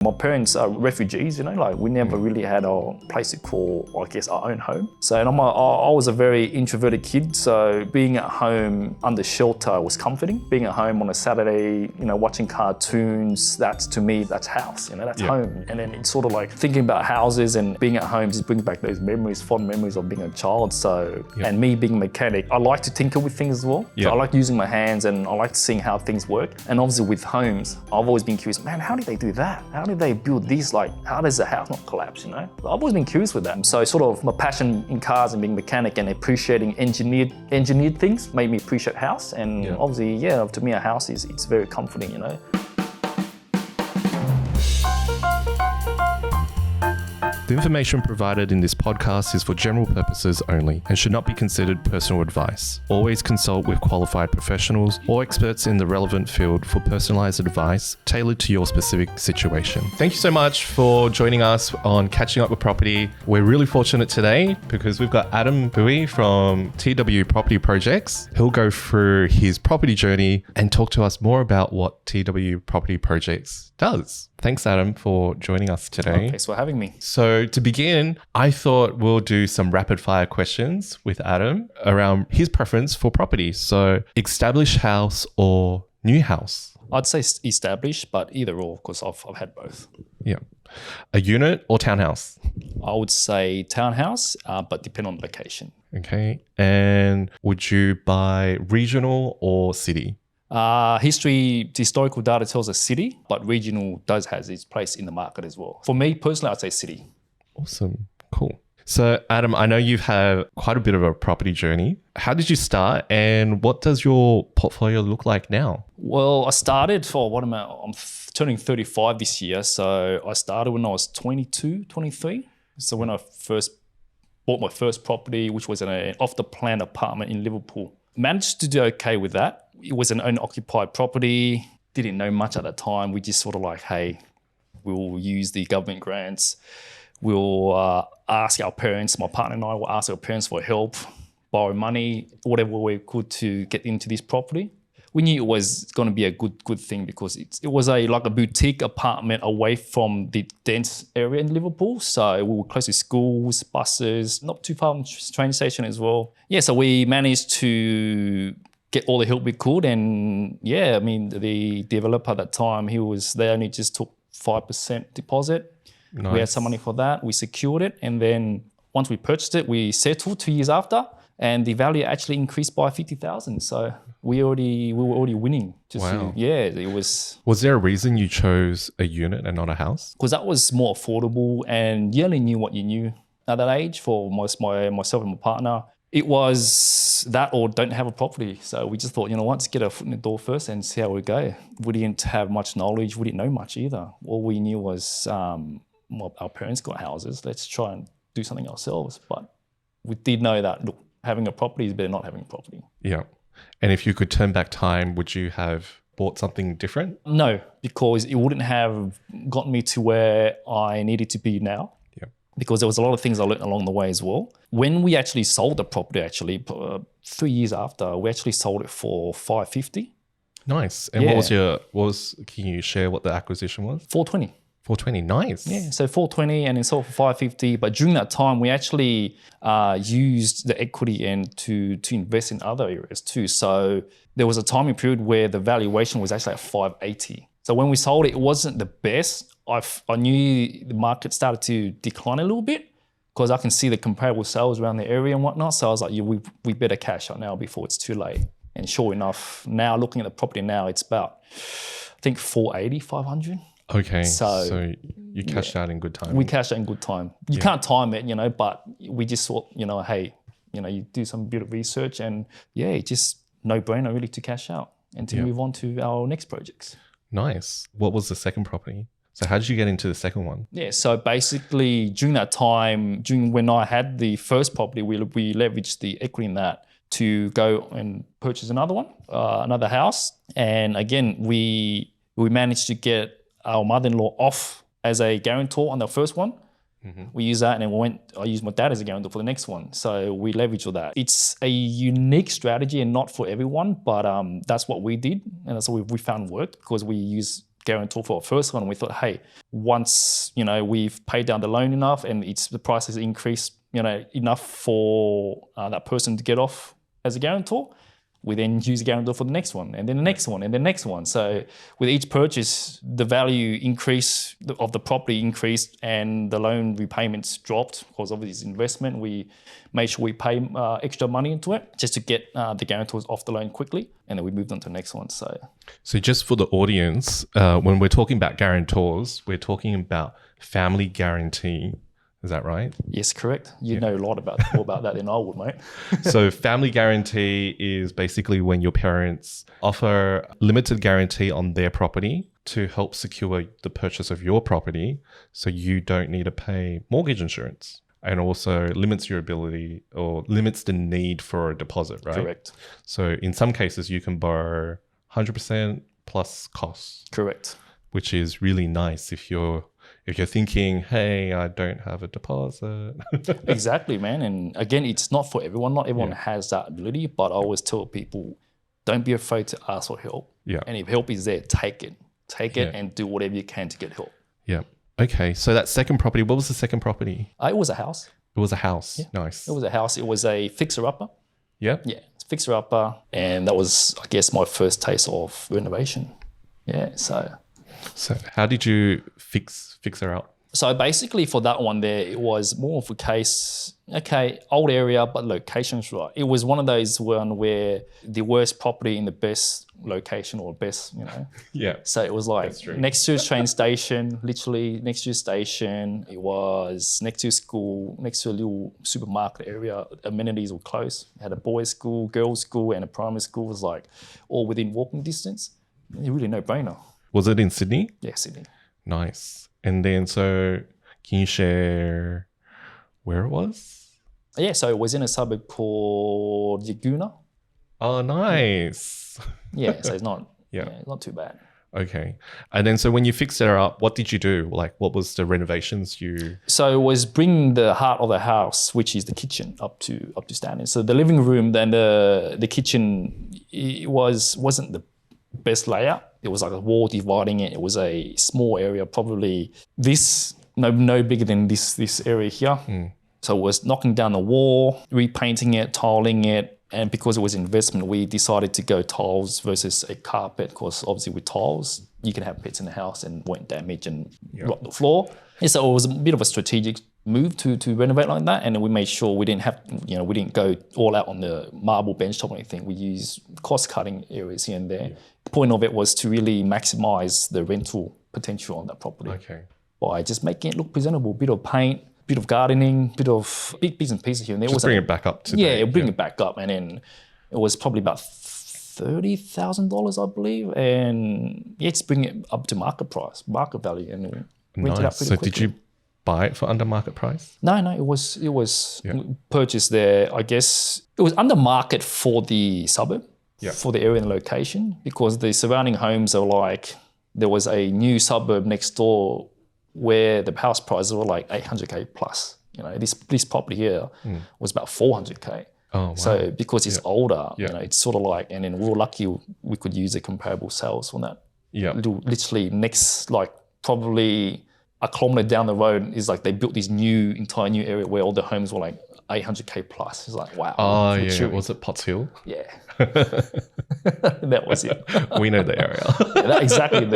My parents are refugees, like we never really had a place to call, I guess, our own home. So and I was a very introverted kid, so being at home under shelter was comforting. Being at home on a Saturday, watching cartoons, to me, that's house, that's home. And then it's sort of like thinking about houses and being at home just brings back those memories, fond memories of being a child. So, and me being a mechanic, I like to tinker with things as well. So I like using my hands and I like seeing how things work. And obviously with homes, I've always been curious, man, how did they do that? How did they build these? Like, how does the house not collapse, I've always been curious with that. So sort of my passion in cars and being a mechanic and appreciating engineered things made me appreciate house. And obviously, to me, a house it's very comforting, The information provided in this podcast is for general purposes only and should not be considered personal advice. Always consult with qualified professionals or experts in the relevant field for personalized advice tailored to your specific situation. Thank you so much for joining us on Catching Up with Property. We're really fortunate today because we've got Adam Bui from TW Property Projects. He'll go through his property journey and talk to us more about what TW Property Projects does. Thanks, Adam, for joining us today. Thanks for having me. So to begin, I thought we'll do some rapid fire questions with Adam around his preference for property. So established house or new house? I'd say established, but either or, because I've had both. Yeah. A unit or townhouse? I would say townhouse, but depend on location. Okay. And would you buy regional or city? Historical data tells us city, but regional does has its place in the market as well. For me personally, I'd say city. Awesome. Cool. So Adam, I know you've had quite a bit of a property journey. How did you start and what does your portfolio look like now? Well, I started I'm turning 35 this year. So I started when I was 22, 23. So when I first bought my first property, which was an off-the-plan apartment in Liverpool. Managed to do okay with that. It was an owner-occupied property. Didn't know much at the time. We just sort of like, hey, we'll use the government grants. We'll ask our parents, my partner and I will ask our parents for help, borrow money, whatever we could to get into this property. We knew it was going to be a good thing because it was like a boutique apartment away from the dense area in Liverpool. So we were close to schools, buses, not too far from the train station as well. Yeah, so we managed to get all the help we could. And the developer at that time, they only just took 5% deposit. Nice. We had some money for that. We secured it. And then once we purchased it, we settled 2 years after. And the value actually increased by 50,000. So we were already winning. Wow. It was. Was there a reason you chose a unit and not a house? Because that was more affordable and you only knew what you knew at that age. For myself and my partner, it was that or don't have a property. So we just thought, let's get our foot in the door first and see how we go. We didn't have much knowledge. We didn't know much either. All we knew was our parents got houses. Let's try and do something ourselves. But we did know that, look, having a property is better than not having a property. Yeah. And if you could turn back time, would you have bought something different? No, because it wouldn't have gotten me to where I needed to be now. Yeah. Because there was a lot of things I learned along the way as well. When we actually sold the property, 3 years after, we actually sold it for $550. Nice. And can you share what the acquisition was? $420. $420, nice. Yeah, so $420 and it sold for $550. But during that time, we actually used the equity and to invest in other areas too. So there was a timing period where the valuation was actually at $580. So when we sold it, it wasn't the best. I knew the market started to decline a little bit because I can see the comparable sales around the area and whatnot. So I was like, we better cash out now before it's too late. And sure enough, now looking at the property now, it's about, I think, $480, $500. Okay, so you cashed out in good time. We cashed out in good time. You can't time it, but we just thought, hey, you do some bit of research and it's just no-brainer really to cash out and to move on to our next projects. Nice. What was the second property? So how did you get into the second one? Yeah, so basically during that time, when I had the first property, we leveraged the equity in that to go and purchase another one, another house. And again, we managed to get our mother-in-law off as a guarantor on the first one. Mm-hmm. We used that and then I used my dad as a guarantor for the next one. So we leveraged all that. It's a unique strategy and not for everyone, but that's what we did. And that's what we found worked because we use guarantor for our first one. We thought, hey, once, we've paid down the loan enough and the price has increased, enough for that person to get off as a guarantor, we then use a guarantor for the next one, and then the next one, and the next one. So with each purchase, the value increase of the property increased, and the loan repayments dropped because of this investment. We made sure we pay extra money into it just to get the guarantors off the loan quickly, and then we moved on to the next one. So just for the audience, when we're talking about guarantors, we're talking about family guarantee. Is that right? Yes, correct. You know a lot more about that than I would, mate. So family guarantee is basically when your parents offer limited guarantee on their property to help secure the purchase of your property, so you don't need to pay mortgage insurance, and also limits your ability or limits the need for a deposit, right? Correct. So in some cases, you can borrow 100% plus costs. Correct. Which is really nice if you're thinking, hey, I don't have a deposit. Exactly, man. And again, it's not for everyone. Not everyone has that ability, but I always tell people, don't be afraid to ask for help. Yeah. And if help is there, take it. Take it and do whatever you can to get help. Yeah. Okay. So that second property, what was the second property? It was a house. It was a house. Yeah. Nice. It was a house. It was a fixer-upper. Yeah. Yeah, it's fixer-upper. And that was, I guess, my first taste of renovation. Yeah, So how did you fix her up? So basically for that one there, it was more of a case, okay, old area, but location's right. It was one of those one where the worst property in the best location or best, Yeah. So it was like next to a train station, literally next to a station. It was next to a school, next to a little supermarket area. Amenities were close. It had a boys' school, girls' school, and a primary school was like all within walking distance. It's really no-brainer. Was it in Sydney? Yeah, Sydney. Nice. And then, so can you share where it was? Yeah, so it was in a suburb called Yaguna. Oh, nice. Yeah, so it's not, Yeah. not too bad. Okay. And then, so when you fixed it up, what did you do? Like, what was the renovations you... So it was bringing the heart of the house, which is the kitchen, up to standard. So the living room, then the kitchen, it wasn't the best layout. It was like a wall dividing it. It was a small area, probably no bigger than this area here. So it was knocking down the wall, repainting it, tiling it. And because it was investment, we decided to go tiles versus a carpet, because obviously with tiles, you can have pets in the house and won't damage and rot the floor. And so it was a bit of a strategic move to renovate like that. And then we made sure we didn't go all out on the marble bench top or anything. We used cost-cutting areas here and there. Yeah. The point of it was to really maximize the rental potential on that property. Okay. By just making it look presentable, bit of paint, bit of gardening, bit of bits and pieces here and there. Just bring it back up to bring it back up. And then it was probably about $30,000, I believe. And just bring it up to market value, and rent it out pretty quickly. Did you buy it for under market price? No, it was purchased there. I guess it was under market for the suburb, for the area and location, because the surrounding homes are like, there was a new suburb next door where the house prices were like 800K plus. This property here was about 400K. Oh, wow. So because it's older, it's sort of like, and then we were lucky we could use the comparable sales from that. Yeah. Literally next, like probably a kilometer down the road is like they built this entire new area where all the homes were like 800K plus. It's like, wow. Oh, yeah. Was it Potts Hill? Yeah. That was it. We know the area. Exactly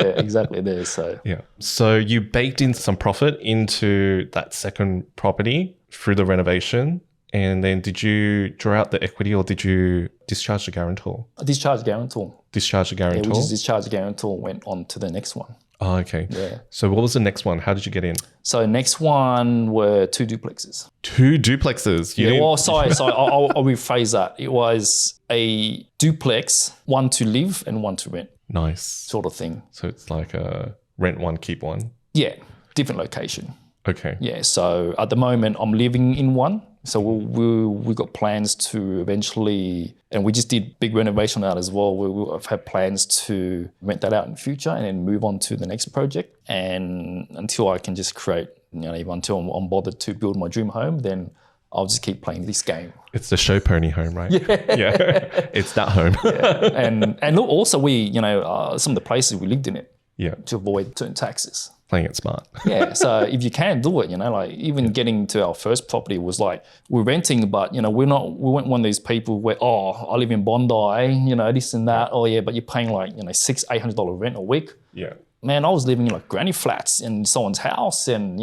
there. So yeah. So you baked in some profit into that second property through the renovation. And then did you draw out the equity, or did you discharge the guarantor? Discharge the guarantor. Discharge the guarantor? Yeah, we just discharged the guarantor, went on to the next one. Oh, okay. Yeah. So what was the next one? How did you get in? So next one were 2 duplexes. 2 duplexes? Sorry. I'll rephrase that. It was a duplex, one to live and one to rent. Nice. Sort of thing. So it's like a rent one, keep one? Yeah, different location. Okay. Yeah, so at the moment I'm living in one. So we got plans to eventually, and we just did big renovation on that as well. We've had plans to rent that out in the future and then move on to the next project. And until I can just create, until I'm bothered to build my dream home, then I'll just keep playing this game. It's the show pony home, right? Yeah. It's that home. Yeah. And look, also some of the places we lived in it, Yeah. to avoid certain taxes. Playing it smart. Yeah, so if you can do it, like even getting to our first property was like we're renting, but we weren't one of these people where I live in Bondi, this and that. Oh yeah, but you're paying like $600-800 rent a week. Yeah. Man, I was living in like granny flats in someone's house, and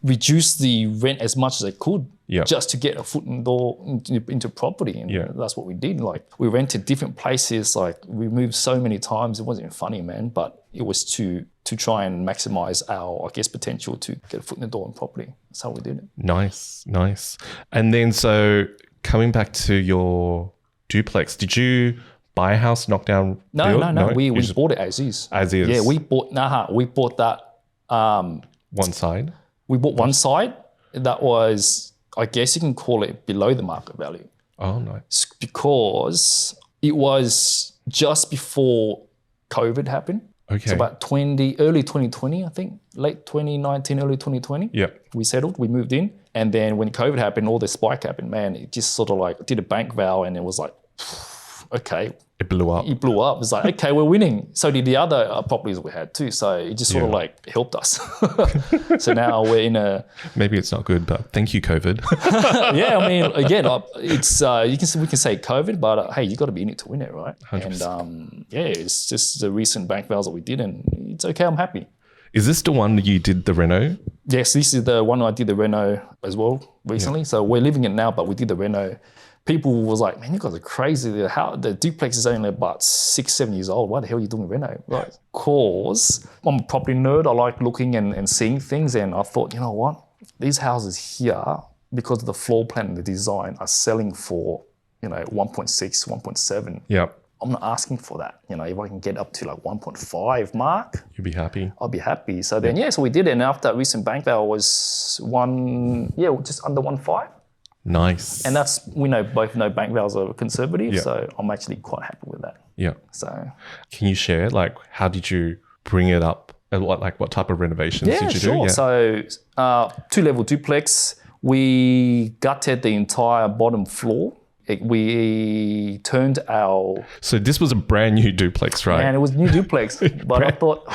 reduce the rent as much as I could just to get a foot in the door into property. And that's what we did. Like we rented different places. Like we moved so many times. It wasn't funny, man, but it was to try and maximize our, potential to get a foot in the door in property. That's how we did it. Nice. And then so coming back to your duplex, did you buy a house, knock down? No. We bought it as is. As is. Yeah, we bought that. One side. We bought one side that was, I guess you can call it below the market value. Oh, nice. Because it was just before COVID happened. Okay. So about early 2020, I think, late 2019, early 2020. Yeah. We settled, we moved in. And then when COVID happened, all this spike happened, man, it just sort of like did a bank val, and it was like, okay. It blew up. It's like, okay, we're winning. So did the other properties we had too. So it just sort of like helped us. So now we're in a... Maybe it's not good, but thank you, COVID. Yeah, I mean, again, it's we can say COVID, but hey, you got to be in it to win it, right? 100%. And it's just the recent bank vals that we did, and it's okay. I'm happy. Is this the one that you did the reno? Yes, this is the one I did the reno as well recently. Yeah. So we're living it now, but we did the reno. People was like, man, you guys are crazy. The duplex is only about 6-7 years old. Why the hell are you doing reno? Right. Cause I'm a property nerd. I like looking and seeing things. And I thought, you know what? These houses here, because of the floor plan and the design, are selling for, 1.6, 1.7. Yeah. I'm not asking for that. If I can get up to like 1.5 mark, you'll be happy. I'll be happy. So then, so we did it. And after that recent bank val was just under 1.5. Nice. And we both know bank vals are conservative, so I'm actually quite happy with that. Yeah. So, can you share how did you bring it up? What type of renovations did you do? Yeah, sure. So 2-level duplex. We gutted the entire bottom floor. We turned our... So this was a brand new duplex, right? And it was new duplex. But I thought,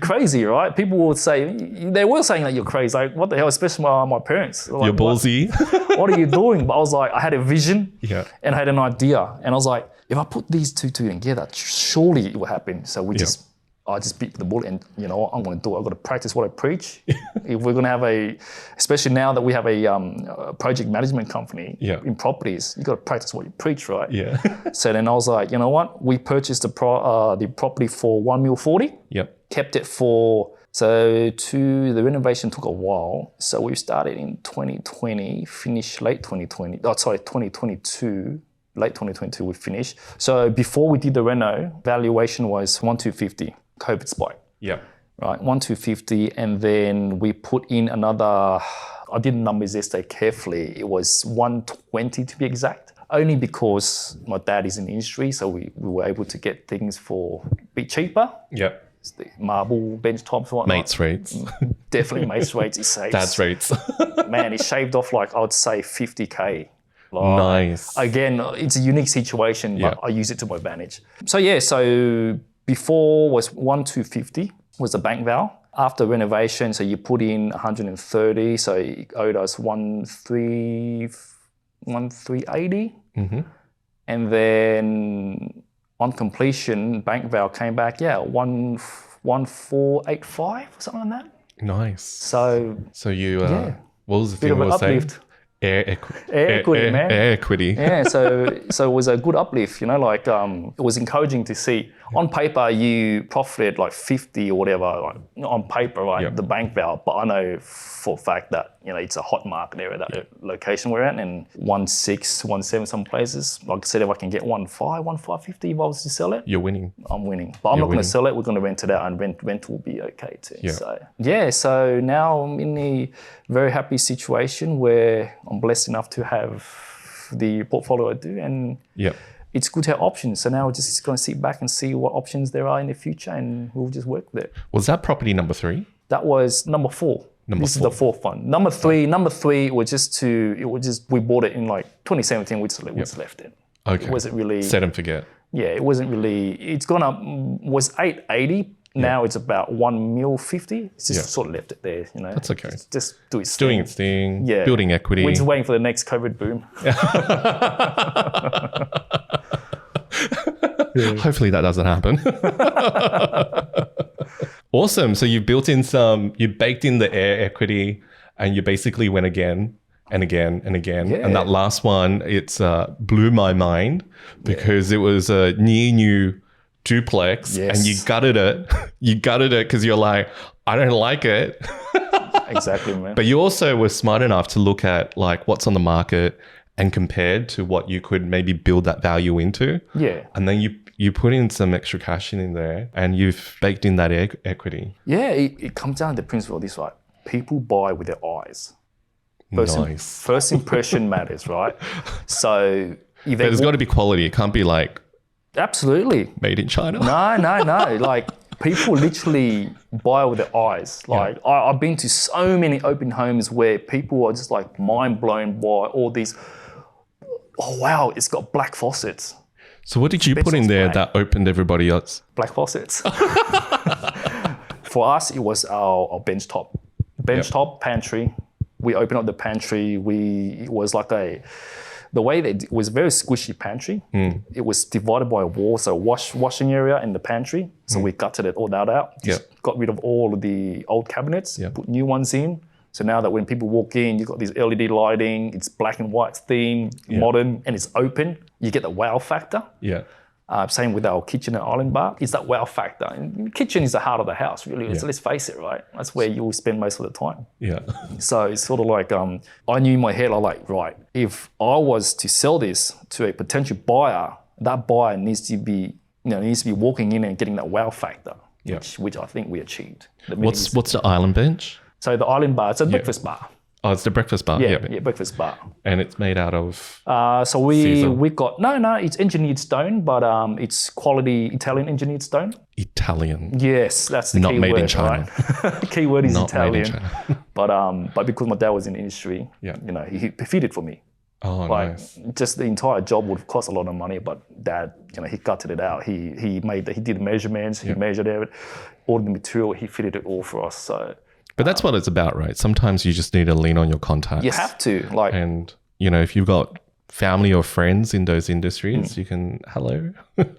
crazy, right? People would say, they were saying that you're crazy. Like, what the hell? Especially my parents. Like, you're ballsy. What are you doing? But I was like, I had a vision and I had an idea. And I was like, if I put these two together, surely it will happen. So I just beat the bullet, and I'm going to do it. I've got to practice what I preach. If we're going to have especially now that we have a project management company in properties, you got to practice what you preach, right? Yeah. So then I was like, you know what? We purchased the property for $1.40 million. Yep. Kept it the renovation took a while. So we started in 2020, finished late 2020. 2022. Late 2022 we finished. So before we did the reno, valuation was 1,250. COVID spike. Yeah. Right, 1,250, and then we put in another, I did the numbers yesterday carefully, it was 120 to be exact, only because my dad is in the industry, so we were able to get things for a bit cheaper. Yeah. It's the marble bench tops and whatnot. Mates rates. Definitely mates rates, he saves. Dad's rates. Man, he shaved off I would say 50K. Nice. Again, it's a unique situation, but I use it to my advantage. So before was 1,250 was the bank val. After renovation, so you put in 130, so it owed us 1,380. Mm-hmm. And then on completion, bank val came back, 1,485 or something like that. Nice. So you, what was the bit thing of an I was saying? uplift. Air equity, man. Air equity. Yeah, so it was a good uplift, it was encouraging to see. On paper, you profited like 50 or whatever, on paper, right, the bank val. But I know for a fact that, it's a hot market area, that location we're at, and 1.6, 1.7 some places. Like I said, if I can get 1.5, 1.550 if I was to sell it, you're winning. I'm winning. But I'm not going to sell it, we're going to rent it out, and rent will be okay too. Yeah. So now I'm in a very happy situation where I'm blessed enough to have the portfolio I do, and it's good to have options. So now we're just going to sit back and see what options there are in the future, and we'll just work with it. Was that property number 3? That was number 4. This is the 4th one. Number three was we bought it in 2017. We just left it. Okay. It wasn't really set and forget. Yeah, it wasn't really. It's gone up. Was 880. Now it's about $1.50. It's just sort of left it there, you know. That's okay. Just do its Doing thing. its thing, Yeah. building equity. We're just waiting for the next COVID boom. Hopefully that doesn't happen. Awesome. So you baked in the air equity, and you basically went again and again and again. Yeah. And that last one, it's blew my mind because it was a new duplex, and you gutted it. You gutted it because you're like, I don't like it. Exactly, man. But you also were smart enough to look at like what's on the market and compared to what you could maybe build that value into. Yeah. And then you put in some extra cash in there, and you've baked in that equity. Yeah, it comes down to the principle of this, right? People buy with their eyes. Nice. First impression matters, right? So if But there's got to be quality. It can't be like absolutely made in China. No. Like people literally buy with their eyes. Like I've been to so many open homes where people are just like mind blown by all these. Oh wow, it's got black faucets. So what did you put in there that opened everybody else? Black faucets. For us, it was our bench top pantry. We opened up the pantry. It was like the way it was a very squishy pantry. It was divided by a wall, so washing area in the pantry. So we gutted it all that out. Just got rid of all of the old cabinets, put new ones in. So now that when people walk in, you've got this LED lighting, it's black and white theme, modern, and it's open. You get the wow factor. Yeah. Same with our kitchen and island bar. It's that wow factor. And the kitchen is the heart of the house, really. So let's face it, right? That's where you will spend most of the time. Yeah. So it's sort of like, I knew in my head, I like, right, if I was to sell this to a potential buyer, that buyer needs to be walking in and getting that wow factor, which I think we achieved. What's the island bench? So the island bar, it's a breakfast bar. Oh, it's the breakfast bar. Yeah, breakfast bar. And it's made out of so we got no, it's engineered stone, but it's quality Italian engineered stone. Italian. Yes, that's the Not key made word, in China. Right? The key word is Not Italian. made in China. But because my dad was in the industry, he fitted for me. Oh, nice. Just the entire job would cost a lot of money, but Dad, he gutted it out. He did the measurements, he measured it, ordered the material, he fitted it all for us. So. But that's what it's about, right? Sometimes you just need to lean on your contacts. You have to, and if you've got family or friends in those industries, you can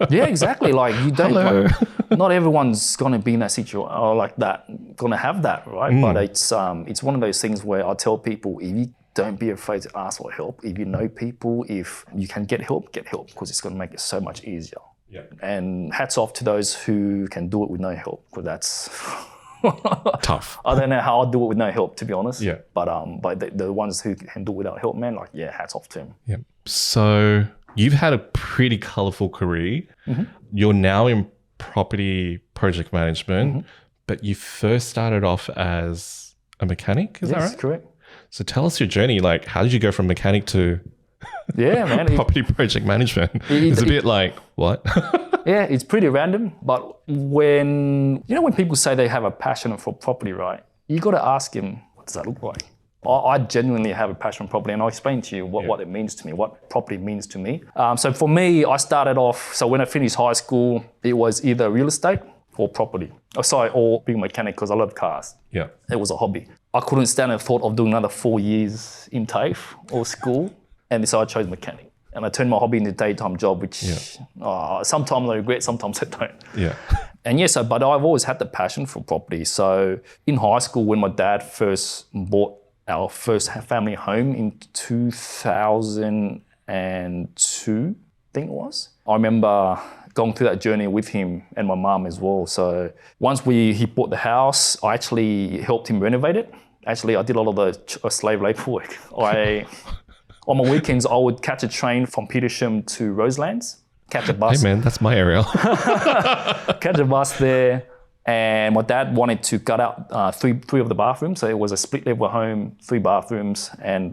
Yeah, exactly. Like you don't. Hello. Not everyone's gonna be in that situation or like that, gonna have that, right? But it's one of those things where I tell people, if you don't be afraid to ask for help. If you know people, if you can get help because it's gonna make it so much easier. Yeah. And hats off to those who can do it with no help, because that's. Tough. I don't know how I'd do it with no help, to be honest. Yeah. But the ones who can do it without help, man, hats off to them. Yeah. So you've had a pretty colorful career. Mm-hmm. You're now in property project management, but you first started off as a mechanic. Is that right? Correct. So tell us your journey. Like, how did you go from mechanic to property project management? It's a bit like, what? Yeah, it's pretty random. But when people say they have a passion for property, right? You got to ask them, what does that look like? I genuinely have a passion for property, and I'll explain to you what it means to me, what property means to me. So for me, I started off, so when I finished high school, it was either real estate or property. Or being a mechanic, because I love cars. Yeah. It was a hobby. I couldn't stand the thought of doing another 4 years in TAFE or school, and so I chose mechanic. And I turned my hobby into a daytime job, which sometimes I regret, sometimes I don't. Yeah. And but I've always had the passion for property. So in high school, when my dad first bought our first family home in 2002, I think it was. I remember going through that journey with him and my mum as well. So once he bought the house, I actually helped him renovate it. Actually, I did a lot of the slave labor work. On my weekends, I would catch a train from Petersham to Roselands, catch a bus. Hey man, that's my area. Catch a bus there. And my dad wanted to gut out three of the bathrooms. So it was a split level home, 3 bathrooms, and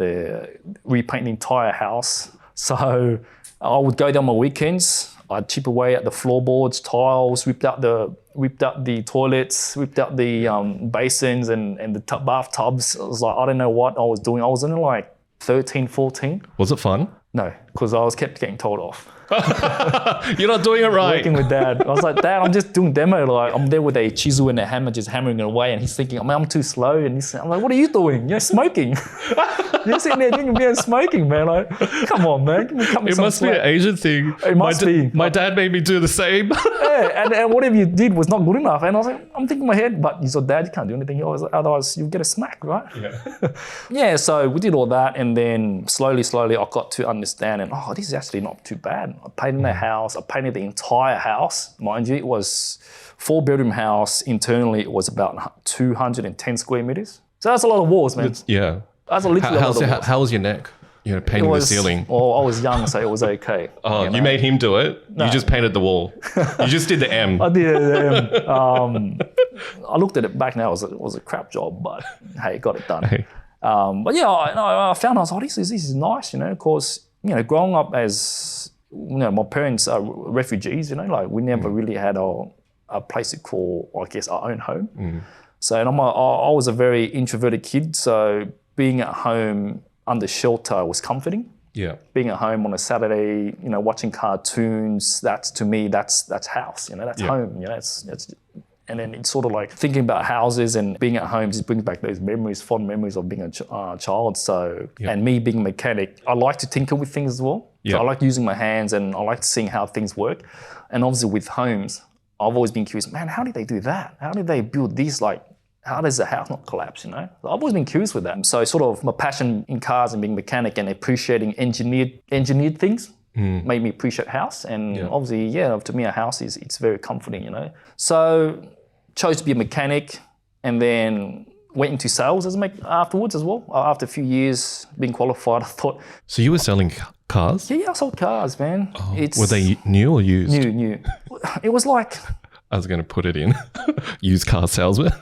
repaint the entire house. So I would go there on my weekends. I'd chip away at the floorboards, tiles, ripped out the toilets, ripped out the basins and the bathtubs. I was like, I don't know what I was doing. I was only like 13, 14. Was it fun? No, because I was kept getting told off. You're not doing it right. Working with Dad. I was like, Dad, I'm just doing demo. Like, I'm there with a chisel and a hammer, just hammering it away. And he's thinking, I'm too slow. And I'm like, what are you doing? You're smoking. You're sitting there drinking beer and smoking, man. Like, come on, man. It must be an Asian thing. It must be. My dad made me do the same. Yeah, and whatever you did was not good enough. And I was like, I'm thinking in my head, but you said, Dad, you can't do anything. Otherwise, you'll get a smack, right? Yeah. Yeah, so we did all that. And then slowly, I got to understand, and this is actually not too bad. I painted the house. I painted the entire house. Mind you, it was 4-bedroom house. Internally, it was about 210 square meters. So that's a lot of walls, man. Yeah. That's literally a lot of walls. How was your neck? Painting the ceiling. Well, I was young, so it was okay. Oh, you made him do it? No. You just painted the wall. You just did the M. I did the M. I looked at it back now. It was a crap job, but hey, got it done. Hey. But yeah, I found, I was like, this is nice, Of course, growing up as, my parents are refugees, like we never really had a place to call, I guess, our own home. Mm. So and I was a very introverted kid, so being at home under shelter was comforting. Yeah. Being at home on a Saturday, watching cartoons, to me, that's house, that's home, that's and then it's sort of like thinking about houses and being at home just brings back those memories, fond memories of being a child. So, and me being a mechanic, I like to tinker with things as well. Yeah. So I like using my hands and I like seeing how things work. And obviously with homes, I've always been curious, man, how did they do that? How did they build these? Like, how does the house not collapse, I've always been curious with that. So sort of my passion in cars and being a mechanic and appreciating engineered things made me appreciate house. And obviously, to me, a house it's very comforting, So chose to be a mechanic and then went into sales afterwards as well. After a few years being qualified, I thought... So you were selling cars? Yeah, I sold cars, man. Oh, were they new or used? New. It was like... I was going to put it in. Used car salesman.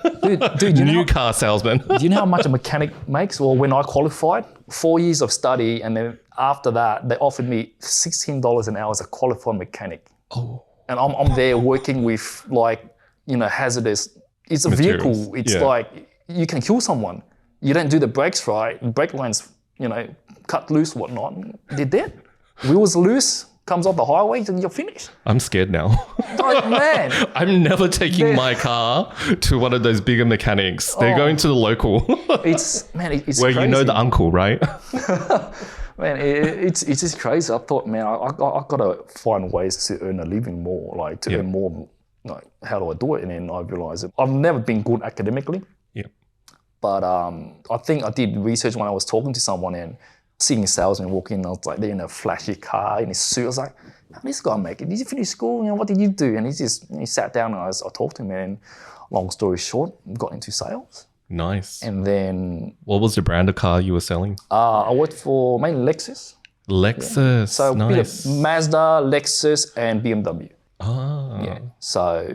Dude, new car salesman. Do you know how much a mechanic makes? Well, when I qualified, 4 years of study, and then after that, they offered me $16 an hour as a qualified mechanic. Oh. And I'm there working with hazardous. It's a materials. Vehicle. It's like you can kill someone. You don't do the brakes right. Brake lines, cut loose, whatnot. They're dead. Wheels loose. Comes off the highway and you're finished. I'm scared now. Oh, man. I'm never taking my car to one of those bigger mechanics. They're going to the local. It's where crazy. The uncle, right? Man, it's just crazy. I thought, man, I got to find ways to earn a living more, like to earn more. Like, how do I do it? And then I realized I've never been good academically. Yeah. But I think I did research when I was talking to someone and seeing a salesman walk in, I was like, they're in a flashy car, in his suit. I was like, how did this guy make it? Did you finish school? What did you do? And he sat down and I talked to him, and long story short, got into sales. Nice. And then... What was the brand of car you were selling? I worked for mainly Lexus. Lexus, yeah. So nice. Mazda, Lexus, and BMW. Ah. Yeah. So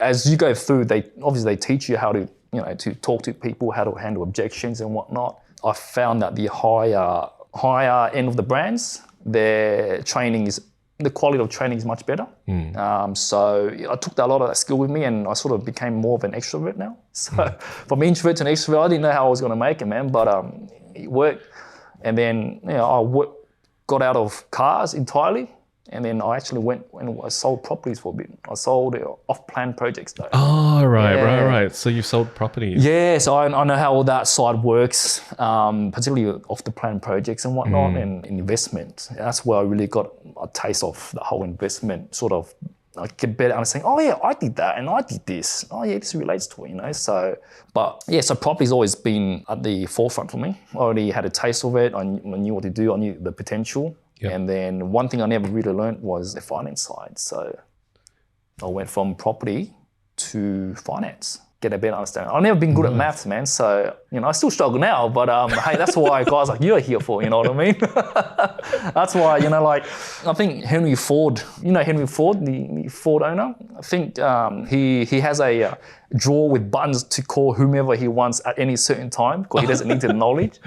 as you go through, they teach you how to, to talk to people, how to handle objections and whatnot. I found that the higher end of the brands, the quality of training is much better. So I took a lot of that skill with me, and I sort of became more of an extrovert now. So from introvert to an extrovert, I didn't know how I was going to make it, man, but it worked. And then got out of cars entirely, and then I actually went and I sold properties for a bit. I sold off-plan projects though. Oh, right. So you've sold properties. Yeah, so I know how all that side works, particularly off-the-plan projects and whatnot, and investment. That's where I really got a taste of the whole investment, sort of like get better understanding. Oh yeah, I did that and I did this. Oh yeah, this relates to it, So, so property's always been at the forefront for me. I already had a taste of it. I knew what to do. I knew the potential. Yep. And then one thing I never really learned was the finance side. So I went from property to finance, get a better understanding. I've never been good at maths, man. So, I still struggle now, but hey, that's why guys like you are here for, you know what I mean? That's why, I think Henry Ford, Henry Ford, the Ford owner, I think he has a drawer with buttons to call whomever he wants at any certain time, because he doesn't need the knowledge.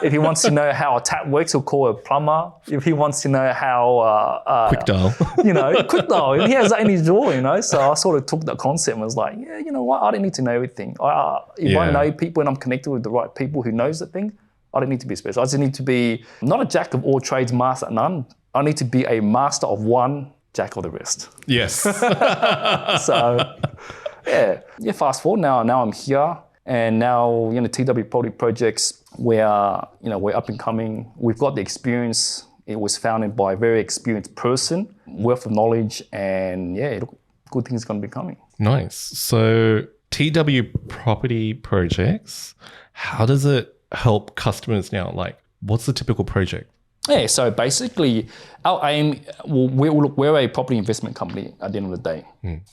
If he wants to know how a tap works, he'll call a plumber. If he wants to know how... quick dial. Quick dial. He has that in his drawer, So I sort of took that concept and was like, yeah, you know what? I don't need to know everything. If I know people and I'm connected with the right people who knows the thing, I don't need to be special. I just need to be not a jack of all trades, master at none, I need to be a master of one, jack of the rest. Yes. So, yeah. Fast forward now I'm here, and now TW Property Projects, we're up and coming. We've got the experience. It was founded by a very experienced person, wealth of knowledge, and good things going to be coming. Nice. So TW Property Projects, how does it help customers now? Like, what's the typical project? Yeah, so basically our aim, we're a property investment company at the end of the day,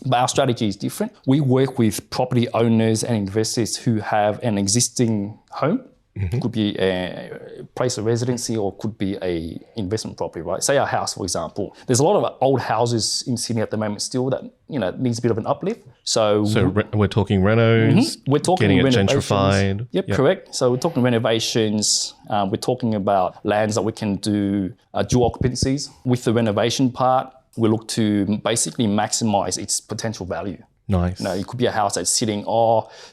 but our strategy is different. We work with property owners and investors who have an existing home. Could be a place of residency or could be a investment property, right? Say our house, for example. There's a lot of old houses in Sydney at the moment still that needs a bit of an uplift. So we're talking renos, we're talking getting it renovations. gentrified. Yep, correct. So we're talking renovations. We're talking about lands that we can do dual occupancies. With the renovation part, we look to basically maximize its potential value. Nice. It could be a house that's sitting,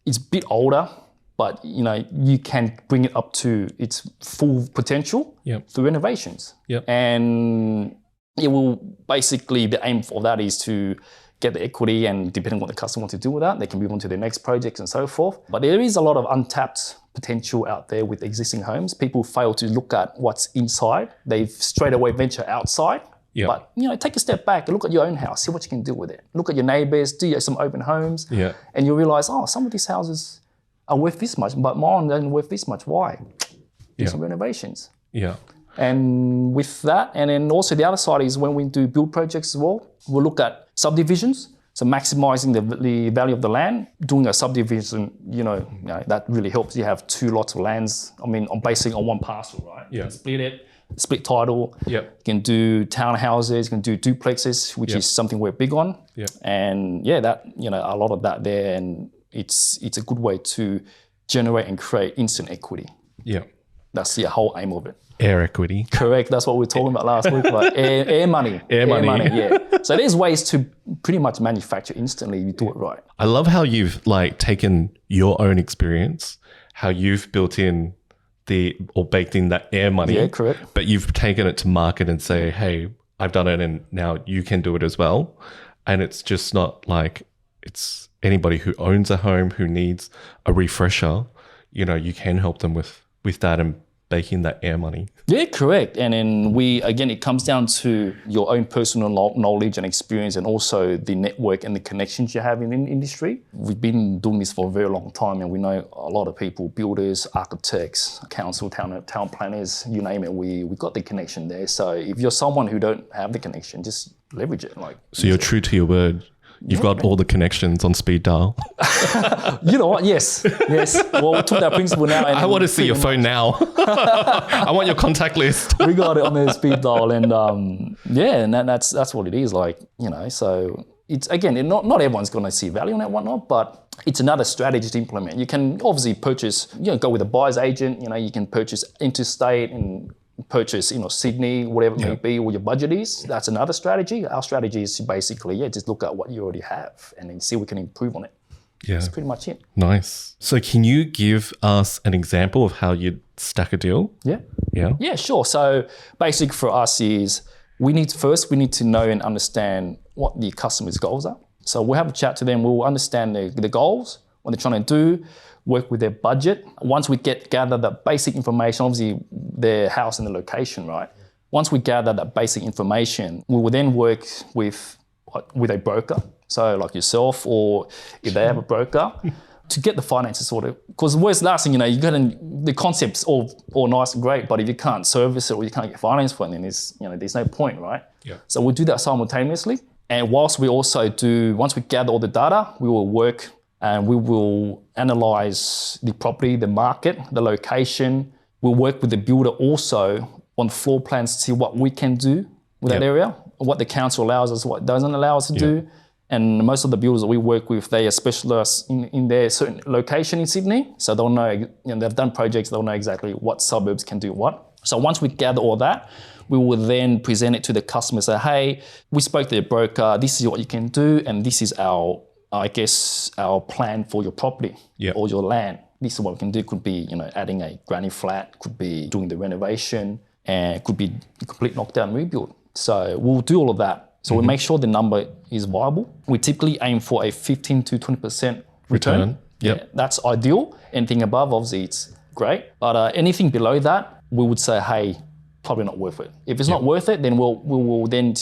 it's a bit older, but you can bring it up to its full potential through renovations. And it will basically, the aim for that is to get the equity, and depending on what the customer wants to do with that, they can move on to their next projects and so forth. But there is a lot of untapped potential out there with existing homes. People fail to look at what's inside. They straight away venture outside. But take a step back and look at your own house, see what you can do with it. Look at your neighbors, do some open homes, and you'll realize, some of these houses are worth this much, but mine isn't worth this much. Why? Do some renovations. And with that, and then also the other side is when we do build projects as well, we'll look at subdivisions. So maximizing the value of the land, doing a subdivision, that really helps. You have 2 lots of lands. I'm basing on one parcel, right? You can split it, split title. You can do townhouses, you can do duplexes, which is something we're big on. And that, a lot of that there, and it's a good way to generate and create instant equity. That's the whole aim of it. Air equity. Correct. That's what we were talking about last week. Like air money. Air money. So there's ways to pretty much manufacture instantly if you do it right. I love how you've taken your own experience, how you've built in baked in that air money. Yeah, correct. But you've taken it to market and say, hey, I've done it and now you can do it as well. And it's just not like it's anybody who owns a home who needs a refresher, you can help them with that and baking that air money. Yeah, correct. And then it comes down to your own personal knowledge and experience, and also the network and the connections you have in the industry. We've been doing this for a very long time, and we know a lot of people, builders, architects, council, town planners, you name it. We got the connection there. So if you're someone who don't have the connection, just leverage it. So you're true to your word. You've got all the connections on speed dial. You know what? Yes. Well, we took that principle now. And I want to see your phone now. I want your contact list. We got it on the speed dial, and and that's what it is. So it's not everyone's going to see value in it, whatnot, but it's another strategy to implement. You can obviously purchase, go with a buyer's agent. You can purchase interstate and purchase, Sydney, whatever it may be, or your budget is. That's another strategy. Our strategy is to basically, just look at what you already have and then see if we can improve on it. That's pretty much it. Nice. So can you give us an example of how you'd stack a deal? Yeah, sure. So basic for us is we need to know and understand what the customer's goals are. So we'll have a chat to them. We'll understand the goals, what they're trying to do, work with their budget. Once we gather the basic information, obviously their house and the location, right? Once we gather that basic information, we will then work with a broker. So like yourself, or if they have a broker, to get the finances sorted. Because the worst last thing, the concept's all nice and great, but if you can't service it or you can't get finance for it, then there's no point, right? So we'll do that simultaneously. And once we gather all the data, we will work and we will analyze the property, the market, the location. We'll work with the builder also on floor plans to see what we can do with that area, what the council allows us, what doesn't allow us to do. And most of the builders that we work with, they are specialists in their certain location in Sydney. So they'll know, they've done projects, they'll know exactly what suburbs can do what. So once we gather all that, we will then present it to the customer, say, hey, we spoke to the broker, this is what you can do, and this is our plan for your property or your land. This is what we can do. Could be, adding a granny flat, could be doing the renovation. and it could be a complete knockdown rebuild. So we'll do all of that. So we make sure the number is viable. We typically aim for a 15 to 20% return. Yep. Yeah, that's ideal. Anything above, obviously, it's great. But anything below that, we would say, hey, probably not worth it. If it's not worth it, then we'll then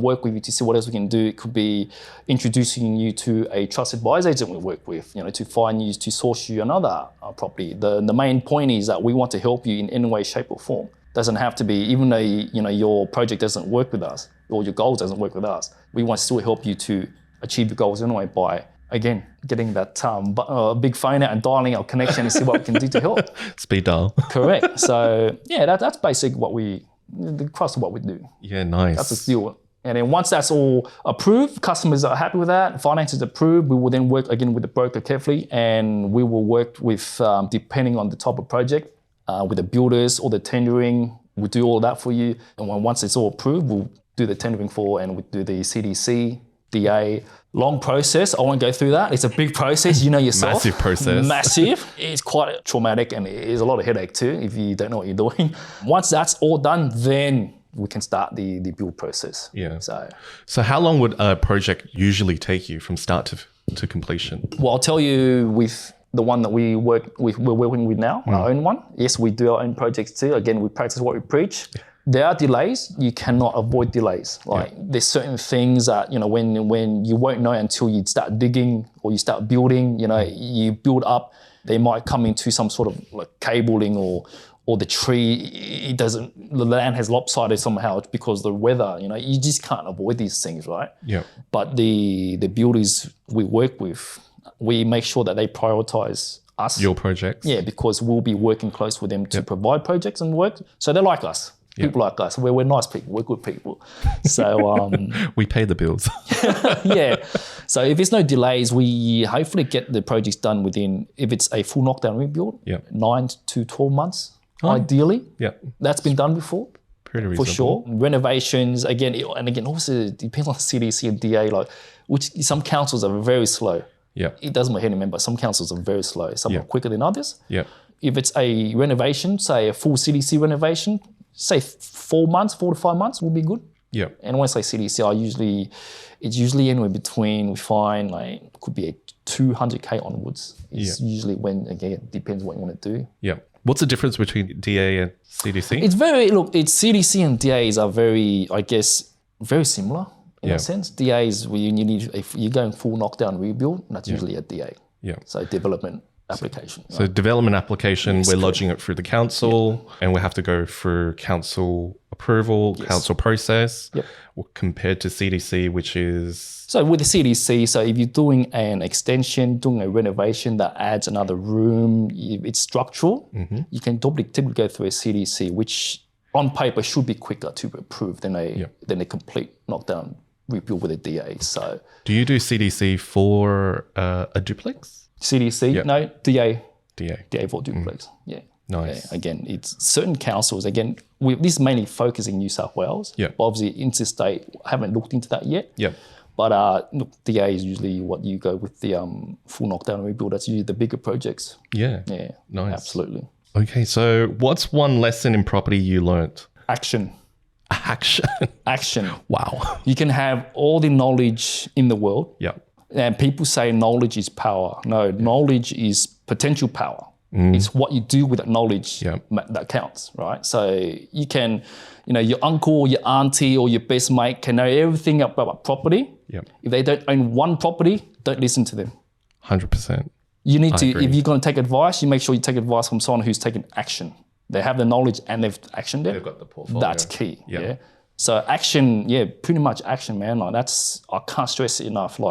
work with you to see what else we can do. It could be introducing you to a trusted buyers agent we work with, to find you, to source you another property. The main point is that we want to help you in any way, shape or form. Doesn't have to be, even though your project doesn't work with us or your goals doesn't work with us, we want to still help you to achieve your goals anyway by, again, getting that big phone out and dialing our connection and see what we can do to help. Speed dial. Correct. So yeah, that's basically the crust of what we do. Yeah, nice. That's the deal. And then once that's all approved, customers are happy with that, finance is approved, we will then work again with the broker carefully, and we will work with, depending on the type of project, with the builders or the tendering. We'll do all that for you. And once it's all approved, we'll do the tendering and we do the CDC, DA. Long process. I won't go through that. It's a big process. You know yourself. Massive process. Massive. It's quite traumatic and it is a lot of headache too if you don't know what you're doing. Once that's all done, then we can start the build process. Yeah. So how long would a project usually take you from start to completion? Well, I'll tell you with the one that we're working with now, our own one. Yes, we do our own projects too. Again, we practice what we preach. There are delays. You cannot avoid delays. There's certain things that, when you won't know until you start digging or you start building, you build up, they might come into some sort of like cabling or the tree, the land has lopsided somehow because of the weather, you just can't avoid these things, right? Yeah. But the builders we work with, we make sure that they prioritize us. Your projects. Yeah, because we'll be working close with them to provide projects and work. So they're like us. People like us. We're nice people. We're good people. So we pay the bills. yeah. So if there's no delays, we hopefully get the projects done within, if it's a full knockdown rebuild, 9 to 12 months, ideally. Yeah. That's been done before. Pretty reasonable. For sure. Renovations, again, also it depends on CDC and DA, which some councils are very slow. Yeah. It doesn't matter, remember, some councils are very slow. Some are quicker than others. Yeah. If it's a renovation, say a full CDC renovation, say 4 to 5 months will be good. Yeah. And when I say CDC, it's usually anywhere between, we find could be a 200K onwards. It's usually when, again, depends what you want to do. Yeah. What's the difference between DA and CDC? It's CDC and DAs are very, I guess, very similar in a sense. DAs, if you're going full knockdown rebuild, that's usually a DA. Yeah. So development application. So development application, we're lodging it through the council and we have to go through council approval, council process, compared to CDC, which is... So with the CDC, so if you're doing an extension, doing a renovation that adds another room, if it's structural, you can typically go through a CDC, which on paper should be quicker to approve than a complete knockdown rebuild with a DA. So do you do CDC for a duplex? CDC, no, DA for duplex, Nice. Yeah. Again, it's certain councils, again, this is mainly focusing New South Wales. Yeah. But obviously interstate, I haven't looked into that yet. Yeah. But DA is usually what you go with the full knockdown rebuild. That's usually the bigger projects. Yeah. Yeah. Nice. Absolutely. Okay, so what's one lesson in property you learnt? Action. Action. Wow. You can have all the knowledge in the world. Yeah. And people say knowledge is power. No, knowledge is potential power. It's what you do with that knowledge that counts, right? So you can, your uncle, your auntie, or your best mate can know everything about property. Yeah. If they don't own one property, don't listen to them. 100%. You need to, if you're going to take advice, you make sure you take advice from someone who's taken action. They have the knowledge and they've actioned it. They've got the portfolio. That's key. Yeah. So action, pretty much action, man. I can't stress it enough.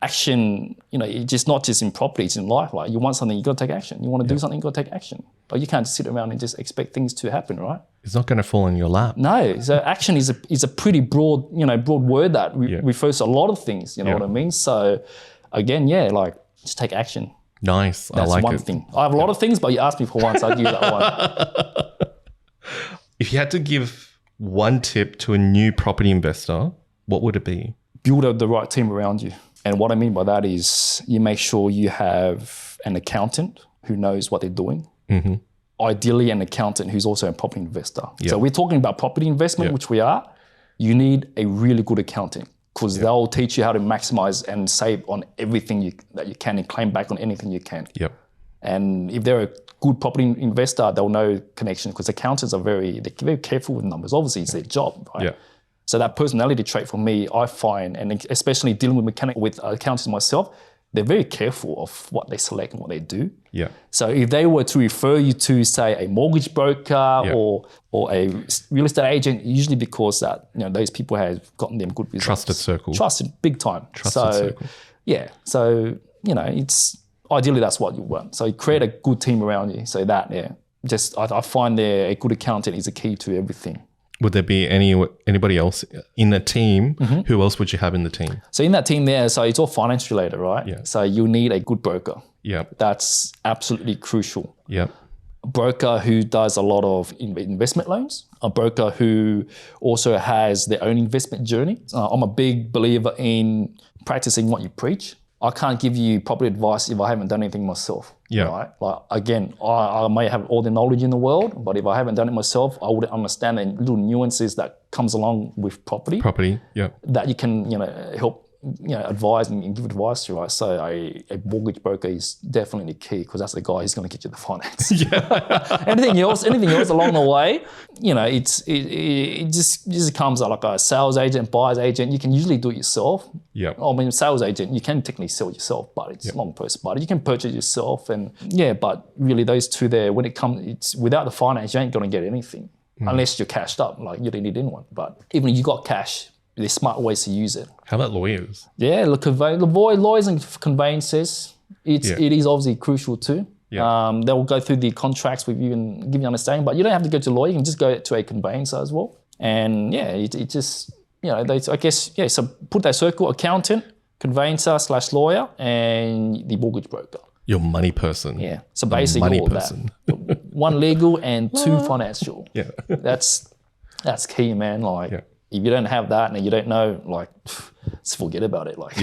Action, it's just not just in property, it's in life. You want something, you got to take action. You want to do something, you got to take action. But you can't just sit around and just expect things to happen, right? It's not going to fall in your lap. No. So action is a pretty broad, broad word that refers to a lot of things. You know what I mean? So again, just take action. Nice. That's I like one it. thing. I have a lot of things, but you asked me for one, so I'll give you that one. If you had to give one tip to a new property investor, what would it be? Build the right team around you. And what I mean by that is you make sure you have an accountant who knows what they're doing. ideally an accountant who's also a property investor. Yeah. So we're talking about property investment, Yeah. which we are. You need a really good accountant because they'll teach you how to maximize and save on everything that you can and claim back on anything you can. Yep. And if they're a good property investor, they'll know connection because accountants are they're very careful with numbers. Obviously, it's their job, right? Yeah. So that personality trait for me, I find, and especially dealing with accountants myself, they're very careful of what they select and what they do. Yeah. So if they were to refer you to, say, a mortgage broker or a real estate agent, usually because that those people have gotten them good results. Trusted circle. Trusted, big time. Trusted circle. Yeah. So it's ideally that's what you want. So you create a good team around you. So that I find a good accountant is a key to everything. Would there be anybody else in the team? Who else would you have in the team? So in that team there, so it's all finance related, right? Yeah. So you need a good broker. Yeah. That's absolutely crucial. Yeah. A broker who does a lot of investment loans, a broker who also has their own investment journey. I'm a big believer in practicing what you preach. I can't give you proper advice if I haven't done anything myself. Yeah. Right? Like again, I may have all the knowledge in the world, but if I haven't done it myself, I wouldn't understand the little nuances that comes along with property. Yeah. That you can help advise and give advice to, right? So a mortgage broker is definitely key because that's the guy who's going to get you the finance. Yeah. anything else along the way, it just comes out like a sales agent, buyer's agent. You can usually do it yourself. Yeah. I mean, sales agent, you can technically sell yourself, but it's not person. But you can purchase yourself, and but really those two there, when it's without the finance, you ain't going to get anything unless you're cashed up. Like you don't need anyone. But even if you got cash, there's smart ways to use it. How about lawyers? Yeah, look, lawyers and conveyances, it is obviously crucial too. Yeah. They'll go through the contracts with you and give you understanding, but you don't have to go to a lawyer. You can just go to a conveyancer as well. And it just, so put that circle: accountant, conveyancer / lawyer, and the mortgage broker. Your money person. Yeah. So basically all that. One legal and two financial. Yeah. That's key, man. Like, if you don't have that and you don't know, like, just forget about it. Like,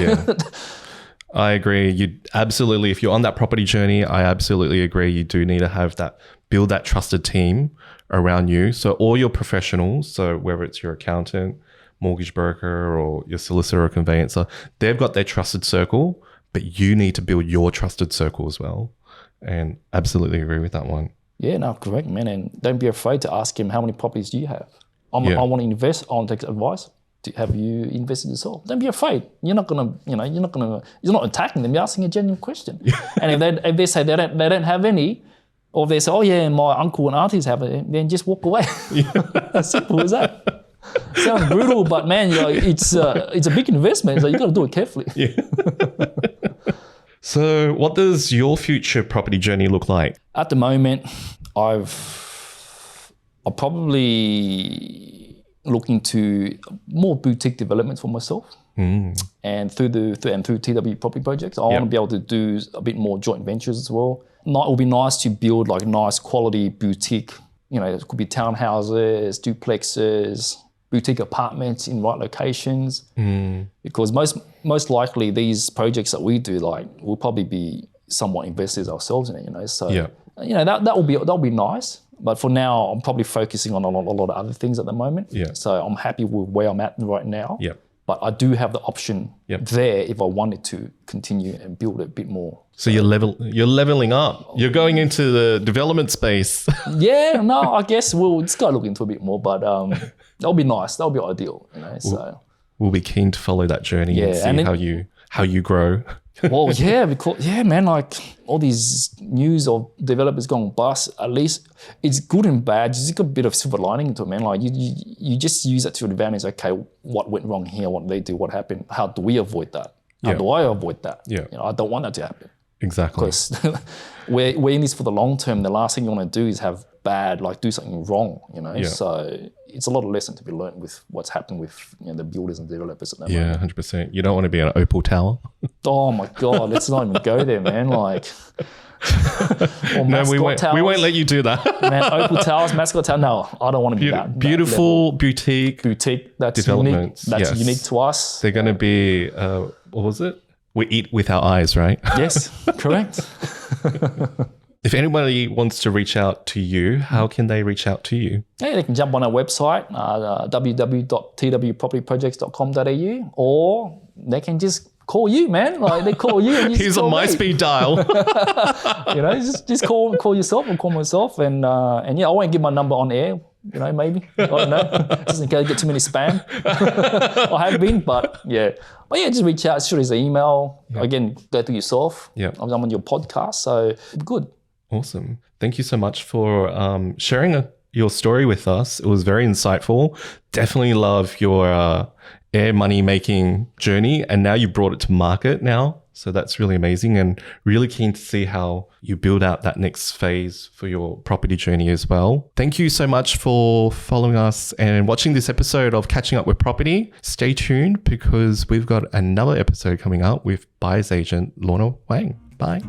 I agree. You absolutely, if you're on that property journey, I absolutely agree. You do need to build that trusted team around you. So all your professionals, so whether it's your accountant, mortgage broker, or your solicitor or conveyancer, they've got their trusted circle, but you need to build your trusted circle as well. And absolutely agree with that one. Yeah, no, correct, man. And don't be afraid to ask him, how many properties do you have? I want to invest. I want to take advice. Have you invested yourself? Don't be afraid. You're not attacking them. You're asking a genuine question. And if they say they don't have any, or if they say, oh yeah, my uncle and aunties have it, then just walk away. As simple as that. Sounds brutal, but man, it's a big investment, so you got to do it carefully. Yeah. So, what does your future property journey look like? At the moment, I'm probably looking to more boutique developments for myself. And through TW property projects, I want to be able to do a bit more joint ventures as well. It would be nice to build like nice quality boutique. It could be townhouses, duplexes, boutique apartments in right locations. Because most likely these projects that we do, like, we'll probably be somewhat investors ourselves in it. So that'll be nice. But for now, I'm probably focusing on a lot of other things at the moment. Yeah. So I'm happy with where I'm at right now. Yeah. But I do have the option there if I wanted to continue and build a bit more. So you're leveling up. You're going into the development space. Yeah, no, I guess we'll just go look into a bit more. But that'll be nice. That'll be ideal. So we'll be keen to follow that journey and see how you grow. Well, because man, like all these news of developers going bust, at least it's good and bad. You just got a bit of silver lining into it, man. Like you just use it to your advantage. Okay, what went wrong here? What did they do? What happened? How do we avoid that? How do I avoid that? Yeah. I don't want that to happen. Exactly. Because we're in this for the long term. The last thing you want to do is have do something wrong, So it's a lot of lesson to be learned with what's happened with the builders and developers at that moment. 100%. You don't want to be an Opal Tower. Oh my God, let's not even go there, man. Like, no, we won't let you do that. Man, Opal Towers, Mascot Tower. No, I don't want to be that. Beautiful boutique that's developments. Unique. That's unique to us. They're going to be, what was it? We eat with our eyes, right? Yes, correct. If anybody wants to reach out to you, how can they reach out to you? Yeah, they can jump on our website, www.twprojects.com.au, or they can just call you, man. Like they call you. And you Here's a my speed dial. Just call yourself or call myself, and yeah, I won't give my number on air. Maybe I don't know, just in case I get too many spam. I have been, but yeah, just reach out. Shoot us an email. Yep. Again, go through yourself. Yeah, I'm on your podcast, so good. Awesome. Thank you so much for sharing your story with us. It was very insightful. Definitely love your air money making journey, and now you brought it to market now. So that's really amazing, and really keen to see how you build out that next phase for your property journey as well. Thank you so much for following us and watching this episode of Catching Up with Property. Stay tuned because we've got another episode coming up with buyer's agent Lorna Wang. Bye.